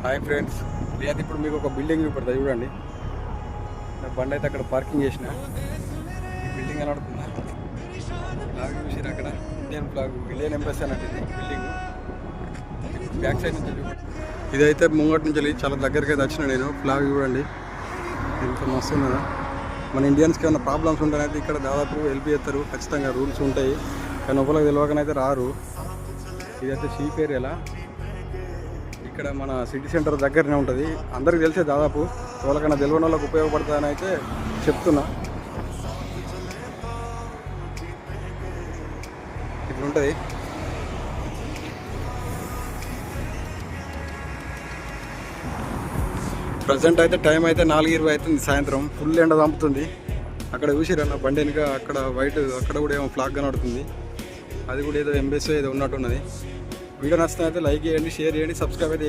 Hi friends, లేదు ఇప్పుడు మీకు ఒక బిల్డింగ్ చూపెడతా చూడండి. నా బండి అయితే అక్కడ పార్కింగ్ చేసిన. ఈ బిల్డింగ్ కనబడుతుందా? ఫ్లాగ్ చూసిరా అక్కడ, ఇండియన్ ఎంబసీ అన్నట్టు ఇది బిల్డింగ్. బ్యాక్ సైడ్ నుంచి ఇదైతే ముంగటి నుంచి వెళ్ళి చాలా దగ్గరికి అయితే వచ్చిన నేను. ఫ్లాగ్ చూడండి ఎంత మస్తు ఉన్నదా. మన ఇండియన్స్కి ఏమైనా ప్రాబ్లమ్స్ ఉంటాయనైతే ఇక్కడ దాదాపు హెల్ప్ చేస్తారు, ఖచ్చితంగా రూల్స్ ఉంటాయి. కానీ ఒకరికి తెలియకనైతే రారు. ఇదైతే షీప్ ఏరియాలా, ఇక్కడ మన సిటీ సెంటర్ దగ్గరనే ఉంటుంది. అందరికి తెలిసే దాదాపు, ఎవరికైనా తెలియని వాళ్ళకి ఉపయోగపడుతుందని అయితే చెప్తున్నా. ఇట్లుంటుంది. ప్రజెంట్ అయితే టైం అయితే 4:20 అవుతుంది సాయంత్రం. ఫుల్ ఎండ చంపుతుంది. అక్కడ చూసిరన్న బండి వెనుక అక్కడ వైట్, అక్కడ కూడా ఏమో ఫ్లాగ్ కనబడుతుంది. అది కూడా ఏదో ఎంబెస్ ఏదో ఉన్నట్టున్నది. వీడియో నచ్చితే అయితే లైక్ చేయండి, షేర్ చేయండి, సబ్స్క్రైబ్ అయితే